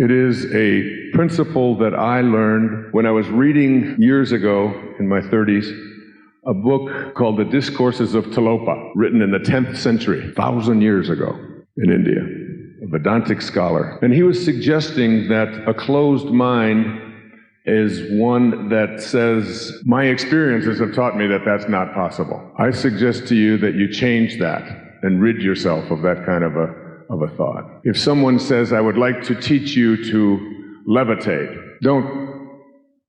It is a principle that I learned when I was reading years ago in my 30s a book called The Discourses of Tilopa, written in the 10th century, 1,000 years ago in India, a Vedantic scholar. And he was suggesting that a closed mind is one that says, my experiences have taught me that that's not possible. I suggest to you that you change that and rid yourself of that kind of a thought. If someone says, I would like to teach you to levitate, don't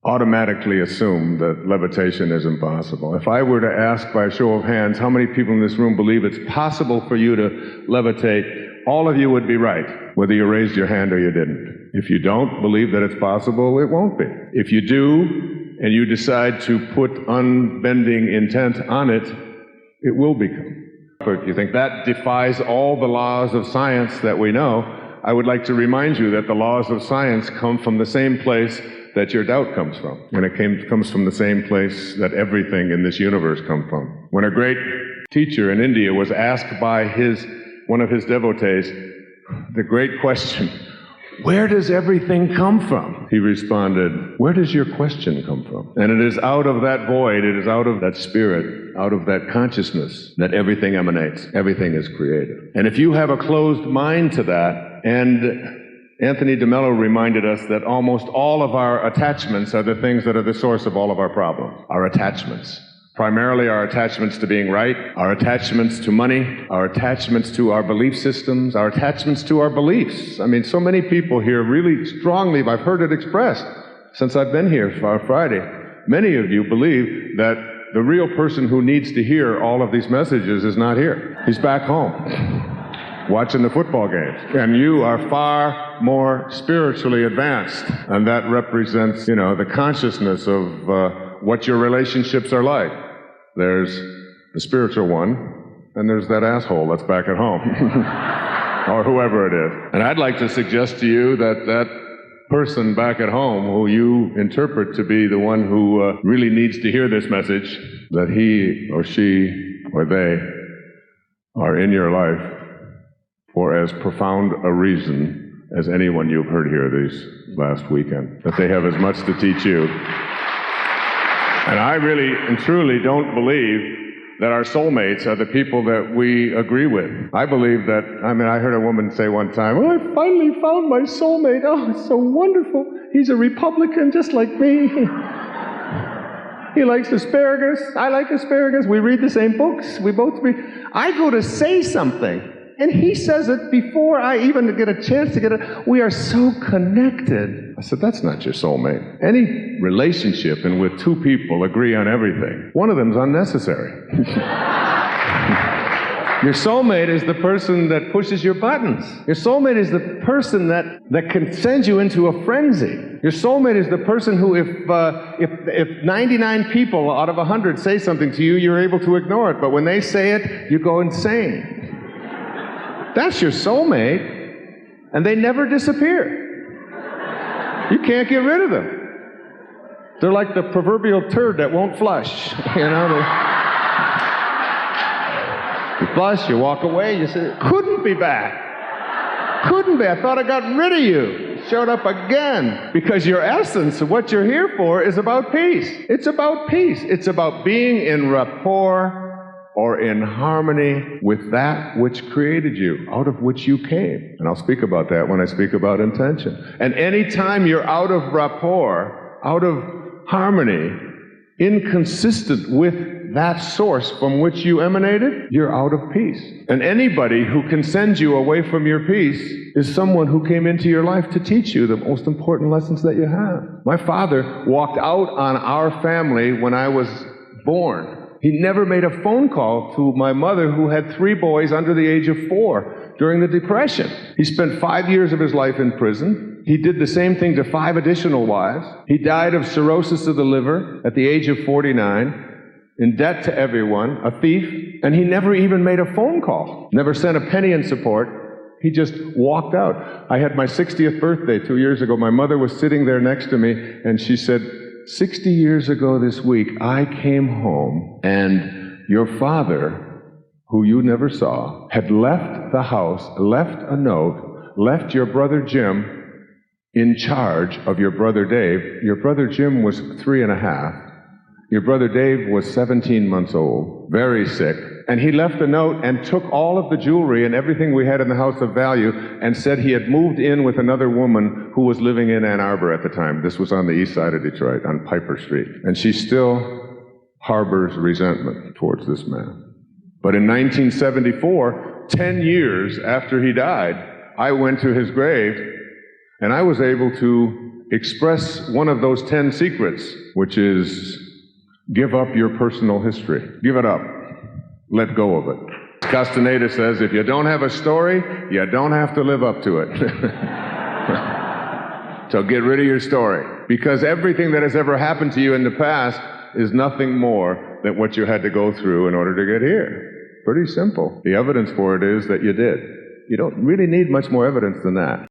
automatically assume that levitation is impossible. If I were to ask by a show of hands, how many people in this room believe it's possible for you to levitate, all of you would be right, whether you raised your hand or you didn't. If you don't believe that it's possible, it won't be. If you do, and you decide to put unbending intent on it, it will become. If you think that defies all the laws of science that we know, I would like to remind you that the laws of science come from the same place that your doubt comes from. And it comes from the same place that everything in this universe comes from. When a great teacher in India was asked by one of his devotees the great question, where does everything come from? He responded, where does your question come from? And it is out of that void, it is out of that spirit, out of that consciousness that everything emanates, everything is created. And if you have a closed mind to that, and Anthony DeMello reminded us that almost all of our attachments are the things that are the source of all of our problems. Our attachments. Primarily our attachments to being right, our attachments to money, our attachments to our belief systems, our attachments to our beliefs. I mean, so many people here really strongly, I've heard it expressed since I've been here for Friday. Many of you believe that the real person who needs to hear all of these messages is not here. He's back home, watching the football games. And you are far more spiritually advanced. And that represents, the consciousness of what your relationships are like. There's the spiritual one, and there's that asshole that's back at home. Or whoever it is. And I'd like to suggest to you that that person back at home who you interpret to be the one who really needs to hear this message, that he or she or they are in your life for as profound a reason as anyone you've heard here this last weekend. That they have as much to teach you. And I really and truly don't believe that our soulmates are the people that we agree with. I believe that, I heard a woman say one time, I finally found my soulmate. Oh, it's so wonderful. He's a Republican just like me. He likes asparagus. I like asparagus. We read the same books. We both read. I go to say something, and he says it before I even get a chance to get it. We are so connected. I said, that's not your soulmate. Any relationship in which two people agree on everything, one of them is unnecessary. Your soulmate is the person that pushes your buttons. Your soulmate is the person that can send you into a frenzy. Your soulmate is the person who, if 99 people out of 100 say something to you, you're able to ignore it. But when they say it, you go insane. That's your soulmate, and they never disappear. You can't get rid of them. They're like the proverbial turd that won't flush. You flush, you walk away, you say, couldn't be back. Couldn't be. I thought I got rid of you. Showed up again. Because your essence of what you're here for is about peace. It's about peace. It's about being in rapport or in harmony with that which created you, out of which you came. And I'll speak about that when I speak about intention. And any time you're out of rapport, out of harmony, inconsistent with that source from which you emanated, you're out of peace. And anybody who can send you away from your peace is someone who came into your life to teach you the most important lessons that you have. My father walked out on our family when I was born. He never made a phone call to my mother, who had 3 boys under the age of 4 during the Depression. He spent 5 years of his life in prison. He did the same thing to 5 additional wives. He died of cirrhosis of the liver at the age of 49, in debt to everyone, a thief, and he never even made a phone call, never sent a penny in support. He just walked out. I had my 60th birthday 2 years ago. My mother was sitting there next to me, and she said, 60 years ago this week, I came home, and your father, who you never saw, had left the house, left a note, left your brother Jim in charge of your brother Dave. Your brother Jim was 3.5. Your brother Dave was 17 months old, very sick, and he left a note and took all of the jewelry and everything we had in the house of value and said he had moved in with another woman who was living in Ann Arbor at the time. This was on the east side of Detroit, on Piper Street. And she still harbors resentment towards this man. But in 1974, 10 years after he died, I went to his grave and I was able to express one of those 10 secrets, which is give up your personal history. Give it up. Let go of it. Castaneda says, if you don't have a story, you don't have to live up to it. So get rid of your story. Because everything that has ever happened to you in the past is nothing more than what you had to go through in order to get here. Pretty simple. The evidence for it is that you did. You don't really need much more evidence than that.